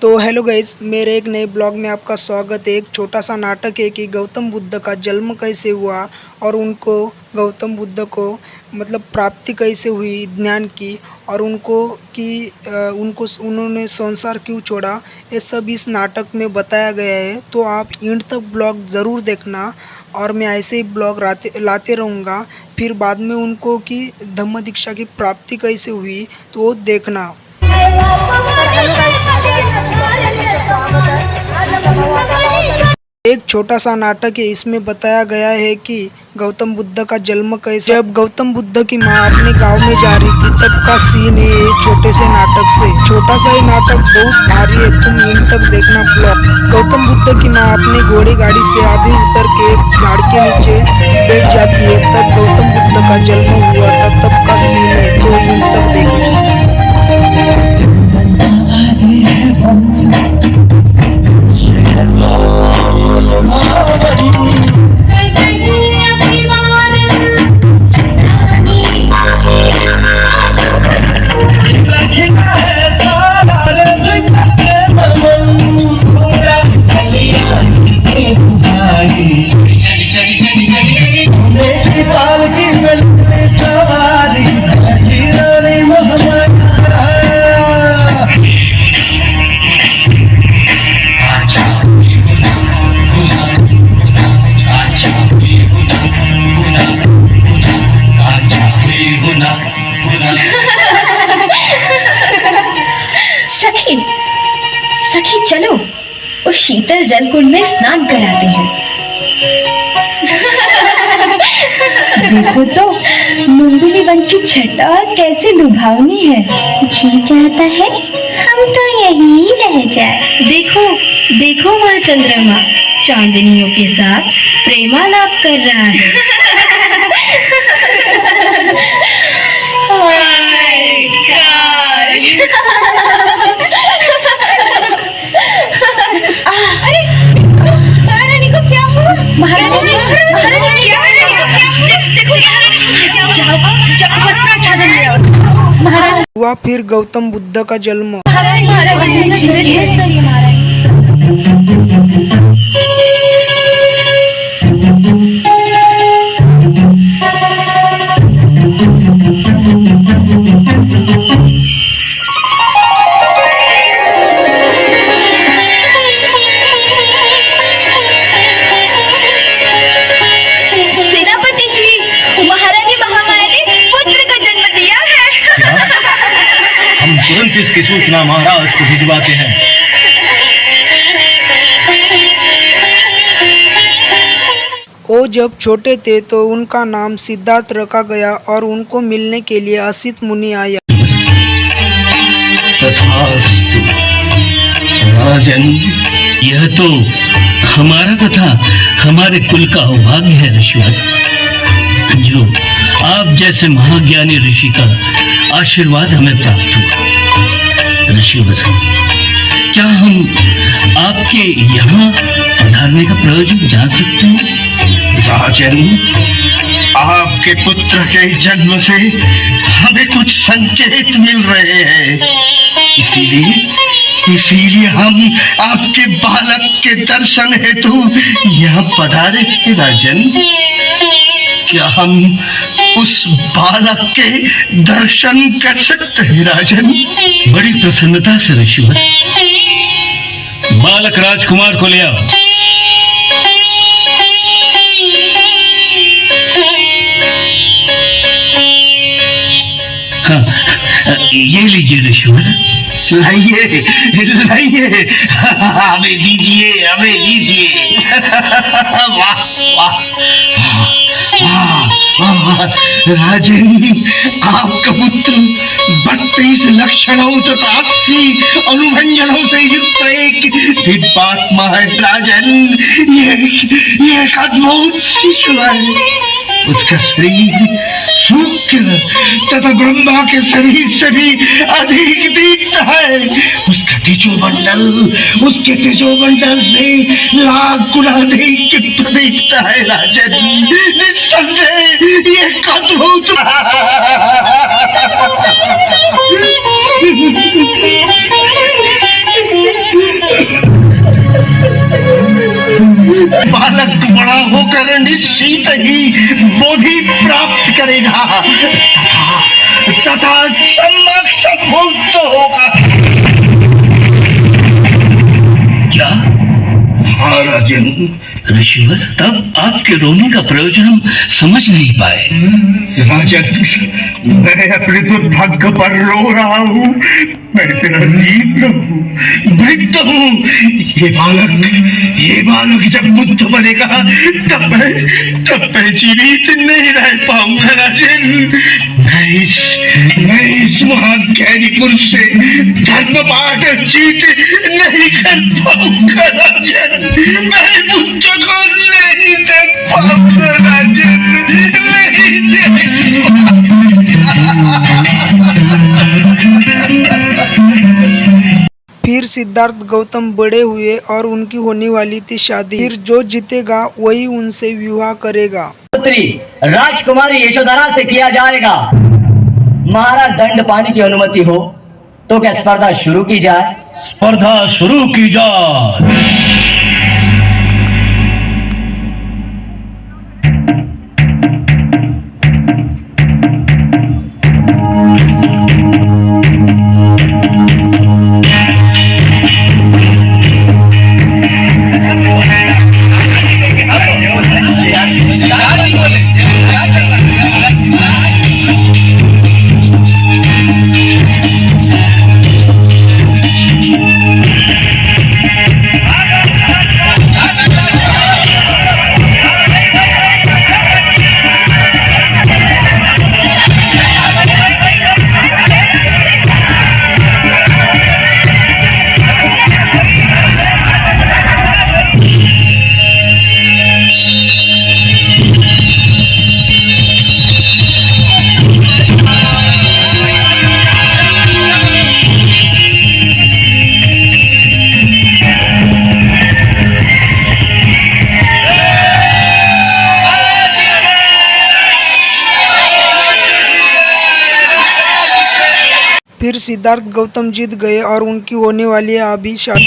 तो hello guys, मेरे एक नए ब्लॉग में आपका स्वागत है। एक छोटा सा नाटक है कि गौतम बुद्ध का जन्म कैसे हुआ और उनको गौतम बुद्ध को प्राप्ति कैसे हुई ज्ञान की, और उन्होंने संसार क्यों छोड़ा, ये सब इस नाटक में बताया गया है। तो आप एंड तक ब्लॉग ज़रूर देखना और मैं ऐसे ही ब्लॉग लाते रहूँगा। फिर बाद में उनको कि धम्म दीक्षा की प्राप्ति कैसे हुई तो वो देखना। एक छोटा सा नाटक है, इसमें बताया गया है कि गौतम बुद्ध का जन्म कैसे। जब गौतम बुद्ध की माँ अपने गांव में जा रही थी तब का सीन है ये छोटे से नाटक से। छोटा सा ये नाटक बहुत भारी है, तुम एंड तक देखना ब्लॉग। गौतम बुद्ध की माँ अपनी घोड़ी गाड़ी से अभी उतर के एक झाड़ के नीचे बैठ जाती है, तब गौतम बुद्ध का जन्म हुआ था, तब का सीन है, तो एंड तक देखना। सखी सखी चलो उस शीतल जल कुंड में स्नान कराते हैं। देखो तो मुंदुली वन की छटा कैसे लुभावनी है। जी चाहता है हम तो यहीं रह जाए। देखो देखो वह चंद्रमा चांदनियों के साथ प्रेमालाप कर रहा है। महारानी को क्या हुआ? महारानी क्या हुआ फिर गौतम बुद्ध का जन्म। तुरंत इसकी सूचना महाराज को भिजवाते हैं। वो जब छोटे थे तो उनका नाम सिद्धार्थ रखा गया और उनको मिलने के लिए असित मुनि आया। तथास्तु राजन, यह तो हमारा तथा हमारे कुल का सौभाग्य है ऋषिवर, जो आप जैसे महाज्ञानी ऋषि का आशीर्वाद हमें प्राप्त हुआ। ऋषिवर, क्या हम आपके यहाँ पधारने का प्रयोजन जान सकते हैं? राजन, आपके पुत्र के जन्म से हमें कुछ संकेत मिल रहे हैं, इसीलिए हम आपके बालक के दर्शन हेतु यहाँ पधारे थे राजन। क्या हम उस बालक के दर्शन कर सकते हैं राजन? बड़ी प्रसन्नता से ऋषिवर, बालक राजकुमार को ले आओ। हाँ, ये लीजिए ऋषिवर। लाइए लाइए, हमें दीजिए। वाह वाह राजन, आपका पुत्र 32 लक्षणों तथा 80 अनुभंजनों से युक्त एक दिव्यात्मा है राजन। ये एक अद्भुत शिशु है। उसका शरीर सूक्ष्म तथा ब्रह्मा के शरीर से भी अधिक दिखता है। उसके तेजोमंडल से लाख गुना अधिक दिखता है राजन। निस्संदेह ये अद्भुत बालक बड़ा होकर निश्चित ही बोधि प्राप्त करेगा तथा सम्यक संभुक्त होगा। क्या? हाँ राजन। ऋषिवर, तब आपके रोने का प्रयोजन हम समझ नहीं पाए। राजन, मैं अपने दुर्भाग्य पर रो रहा हूँ। मैं तेरा जीव हूँ, वृद्ध हूँ। ये बालक जब बुद्ध बनेगा तब मैं जीवित नहीं रह पाऊंगा राजन। मैं इस महाज्ञानी पुरुष से धर्म पाठ जीत नहीं कर पाऊंगा राजन। मैं बुद्ध को नहीं देख पाऊंगा राजन, नहीं देख फिर सिद्धार्थ गौतम बड़े हुए और उनकी होने वाली थी शादी। फिर जो जीतेगा वही उनसे विवाह करेगा। पुत्री राजकुमारी यशोधरा से किया जाएगा। महाराज दंड पाने की अनुमति हो तो क्या स्पर्धा शुरू की जाए? स्पर्धा शुरू की जाए। फिर सिद्धार्थ गौतम जीत गए और उनकी होने वाली अभी शादी।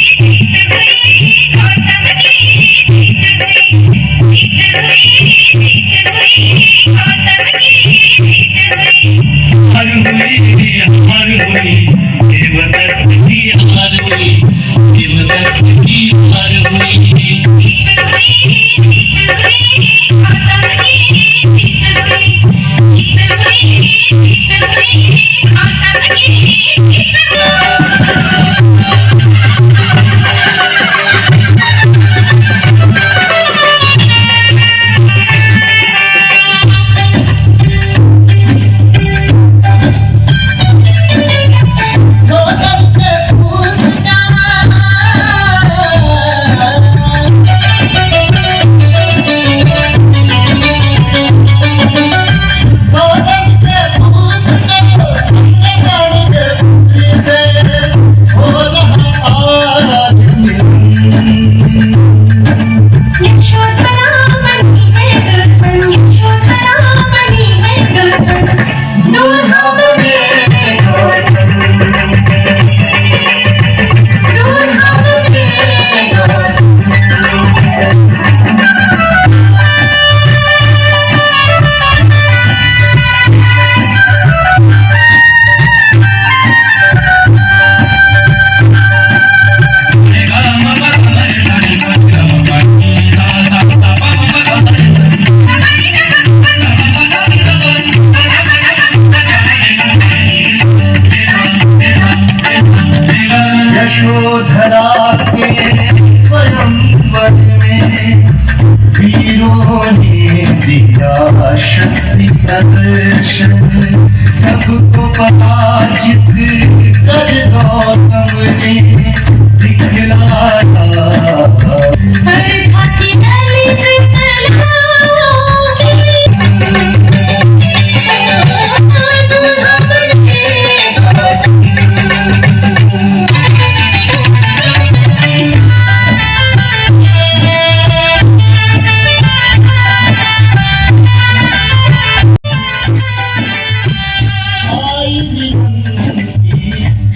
सबको पराजित कर गौतम ने दिखलाया।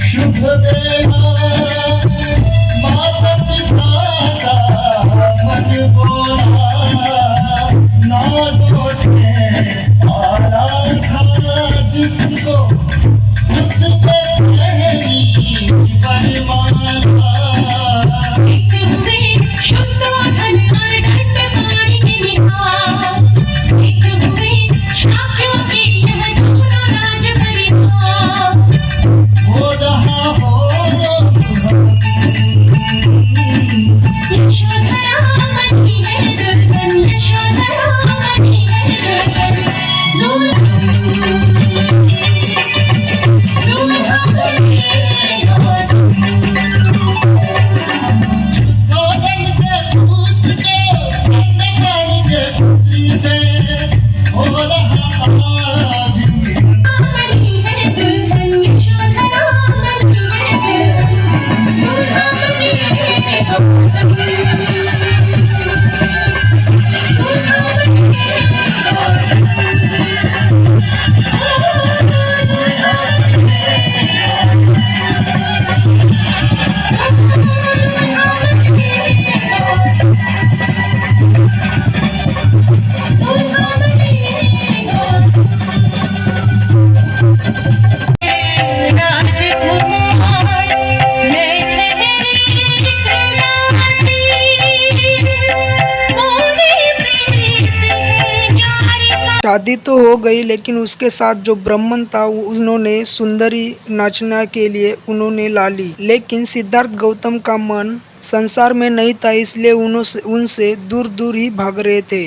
शुभ बेला शादी तो हो गई, लेकिन उसके साथ जो ब्राह्मण था उन्होंने सुंदरी नाचना के लिए उन्होंने ला ली। लेकिन सिद्धार्थ गौतम का मन संसार में नहीं था, इसलिए उनसे दूर दूर ही भाग रहे थे।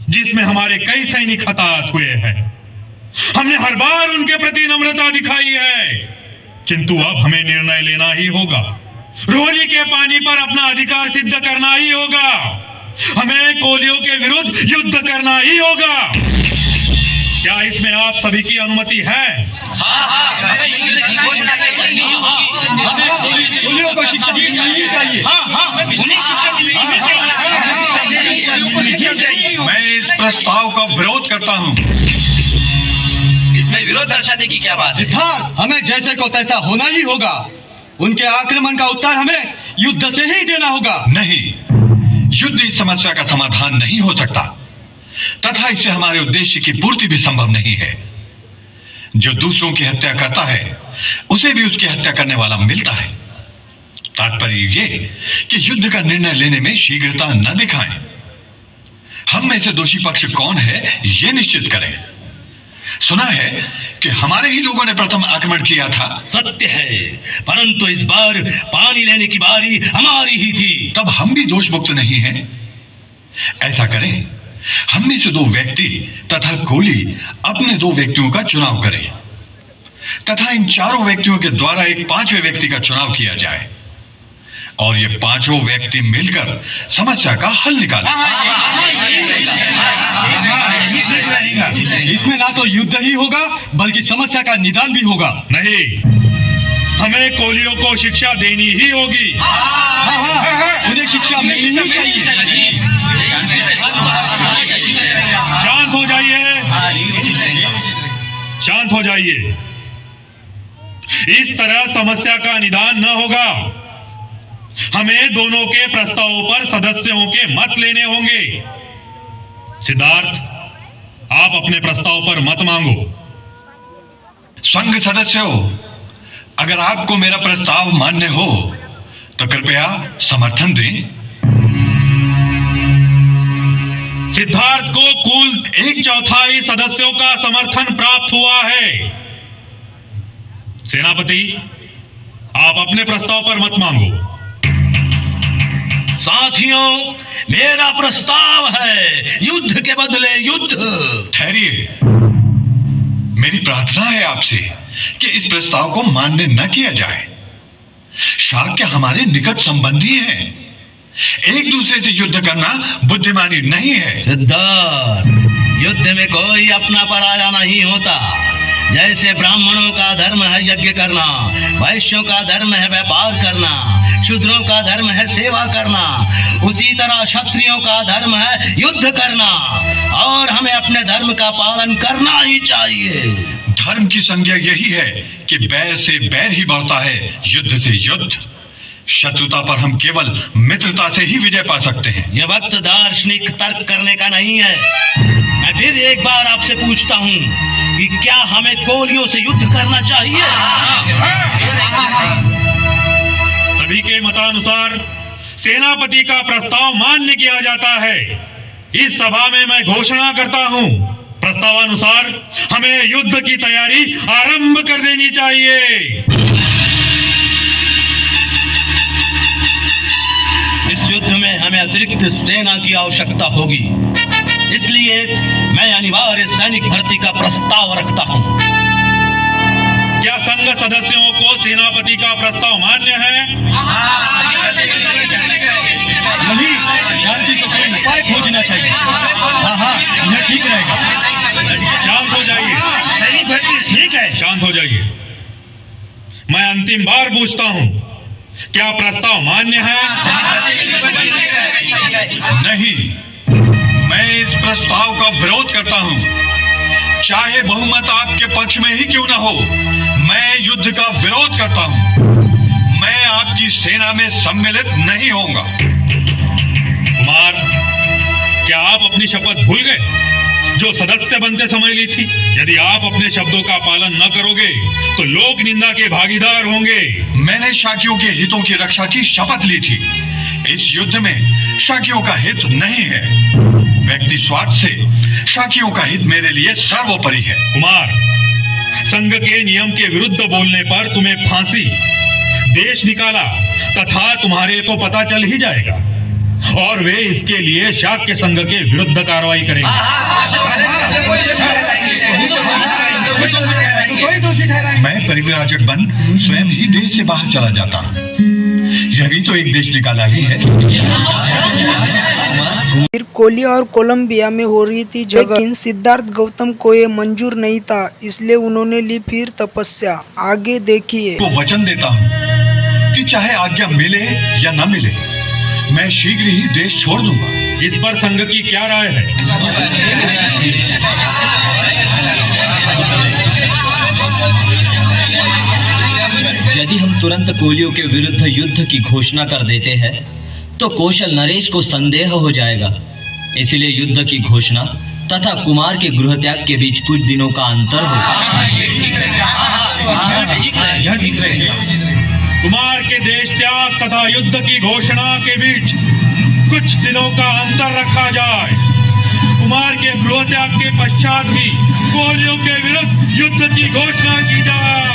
जिसमें हमारे कई सैनिक हताहत हुए हैं। हमने हर बार उनके प्रति नम्रता दिखाई है, किंतु अब हमें निर्णय लेना ही होगा। रोहली के पानी पर अपना अधिकार सिद्ध करना ही होगा। हमें कोलियों के विरुद्ध युद्ध करना ही होगा। क्या इसमें आप सभी की अनुमति है? हमें युद्ध की घोषणा करनी होगी। हमें कोलियों को शिक्षा मिलनी चाहिए। उन्हें शिक्षा मिलनी चाहिए। मैं इस प्रस्ताव का विरोध करता हूँ। इसमें विरोध दर्शाने की क्या बात है? सिद्धार्थ, हमें जैसे को तैसा होना ही होगा। उनके आक्रमण का उत्तर हमें युद्ध से ही देना होगा। नहीं, युद्ध इस समस्या का समाधान नहीं हो सकता, तथा इससे हमारे उद्देश्य की पूर्ति भी संभव नहीं है। जो दूसरों की हत्या करता है उसे भी उसकी हत्या करने वाला मिलता है। तात्पर्य ये कि युद्ध का निर्णय लेने में शीघ्रता न दिखाएं। हम में से दोषी पक्ष कौन है ये निश्चित करें। सुना है कि हमारे ही लोगों ने प्रथम आक्रमण किया था। सत्य है, परंतु इस बार पानी लेने की बारी हमारी ही थी। तब हम भी दोष मुक्त नहीं हैं। ऐसा करें, हम में से 2 व्यक्ति तथा कोली अपने 2 व्यक्तियों का चुनाव करें, तथा इन 4 व्यक्तियों के द्वारा एक 5वें व्यक्ति का चुनाव किया जाए, और ये 5 व्यक्ति मिलकर समस्या का हल निकालें। इसमें ना तो युद्ध ही होगा बल्कि समस्या का निदान भी होगा। नहीं, हमें कोलियों को शिक्षा देनी ही होगी। उन्हें शिक्षा मिलनी ही चाहिए। शांत हो जाइए, शांत हो जाइए। इस तरह समस्या का निदान न होगा। हमें दोनों के प्रस्तावों पर सदस्यों के मत लेने होंगे। सिद्धार्थ, आप अपने प्रस्ताव पर मत मांगो। संघ सदस्यों, अगर आपको मेरा प्रस्ताव मान्य हो तो कृपया समर्थन दें। सिद्धार्थ को कुल 1/4 सदस्यों का समर्थन प्राप्त हुआ है। सेनापति, आप अपने प्रस्ताव पर मत मांगो। साथियों, मेरा प्रस्ताव है युद्ध के बदले युद्ध। ठहरिए, मेरी प्रार्थना है आपसे कि इस प्रस्ताव को मान्य न किया जाए। शाक्य हमारे निकट संबंधी हैं। एक दूसरे से युद्ध करना बुद्धिमानी नहीं है। सिद्धार्थ, युद्ध में कोई अपना पराया नहीं होता। जैसे ब्राह्मणों का धर्म है यज्ञ करना, वैश्यों का धर्म है व्यापार करना, शूद्रों का धर्म है सेवा करना, उसी तरह क्षत्रियों का धर्म है युद्ध करना, और हमें अपने धर्म का पालन करना ही चाहिए। धर्म की संज्ञा यही है कि बैर से बैर ही बढ़ता है, युद्ध से युद्ध। शत्रुता पर हम केवल मित्रता से ही विजय पा सकते हैं। यह वक्त दार्शनिक तर्क करने का नहीं है। मैं फिर एक बार आपसे पूछता हूँ कि क्या हमें कोलियों से युद्ध करना चाहिए? सभी के मतानुसार सेनापति का प्रस्ताव मान्य किया जाता है। इस सभा में मैं घोषणा करता हूँ, प्रस्तावानुसार हमें युद्ध की तैयारी आरंभ कर देनी चाहिए। इस युद्ध में हमें अतिरिक्त सेना की आवश्यकता होगी, इसलिए मैं अनिवार्य सैनिक भर्ती का प्रस्ताव रखता हूँ। क्या संघ सदस्यों को सेनापति का प्रस्ताव मान्य है? नहीं, शांति से कोई उपाय खोजना चाहिए। हाँ, यह ठीक रहेगा। शांत हो जाइए। सैनिक भर्ती ठीक है, शांत हो जाइए। मैं अंतिम बार पूछता हूँ, क्या प्रस्ताव मान्य है? नहीं, मैं इस प्रस्ताव का विरोध करता हूँ। चाहे बहुमत आपके पक्ष में ही क्यों न हो, मैं युद्ध का विरोध करता हूँ। मैं आपकी सेना में सम्मिलित नहीं होऊंगा। कुमार, क्या आप अपनी शपथ भूल गए? जो सदस्य बनते समय ली थी। यदि आप अपने शब्दों का पालन न करोगे तो लोक निंदा के भागीदार होंगे। मैंने शाकियों के हितों की रक्षा की शपथ ली थी। इस युद्ध में शाकियों का हित नहीं है। व्यक्ति स्वार्थ से शाकियों का हित मेरे लिए सर्वोपरि है। कुमार, संघ के नियम के विरुद्ध बोलने पर तुम्हें फांसी, देश निकाला तथा तुम्हारे को पता चल ही जाएगा और वे इसके लिए शाक्य संघ के विरुद्ध कार्रवाई करेंगे। मैं परिव्राजक बन स्वयं ही देश से बाहर चला जाता। यह भी तो एक देश निकाला ही है। फिर कोलिया और कोलंबिया में हो रही थी जंग, लेकिन सिद्धार्थ गौतम को ये मंजूर नहीं था, इसलिए उन्होंने ली फिर तपस्या। आगे देखिए। तो वचन देता हूँ कि चाहे आज्ञा मिले या न मिले, मैं शीघ्र ही देश छोड़ दूंगा। इस पर संघ की क्या राय है? यदि हम तुरंत कोलियों के विरुद्ध युद्ध की घोषणा कर देते हैं तो कौशल नरेश को संदेह हो जाएगा। इसलिए युद्ध की घोषणा तथा कुमार के गृह त्याग के बीच कुछ दिनों का अंतर होगा। कुमार के देश त्याग तथा युद्ध की घोषणा के बीच कुछ दिनों का अंतर रखा जाए। कुमार के गृह त्याग के पश्चात भी कोलियों के विरुद्ध युद्ध की घोषणा की जाए।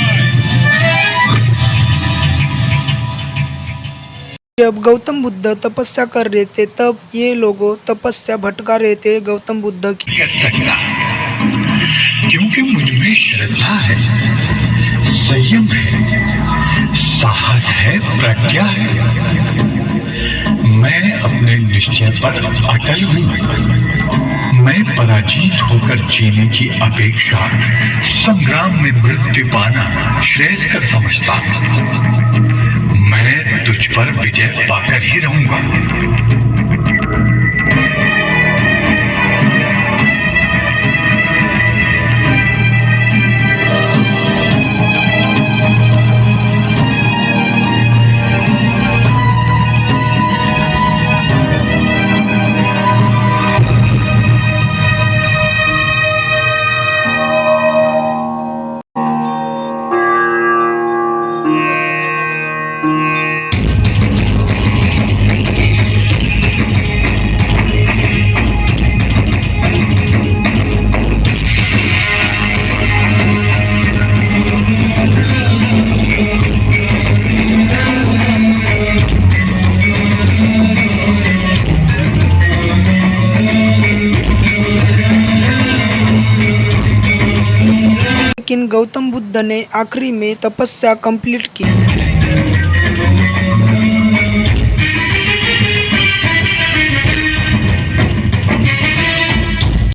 जब गौतम बुद्ध तपस्या कर रहे थे तब ये लोग तपस्या भटका रहे थे गौतम बुद्ध की। कर सकता क्योंकि मुझमें श्रद्धा है, संयम है, साहस है, प्रज्ञा है। मैं अपने निश्चय पर अटल हूँ। मैं पराजित होकर जीने की अपेक्षा संग्राम में मृत्यु पाना श्रेयस्कर समझता हूँ। मैं तुझ पर विजय पाकर ही रहूंगा। लेकिन गौतम बुद्ध ने आखिरी में तपस्या कंप्लीट की।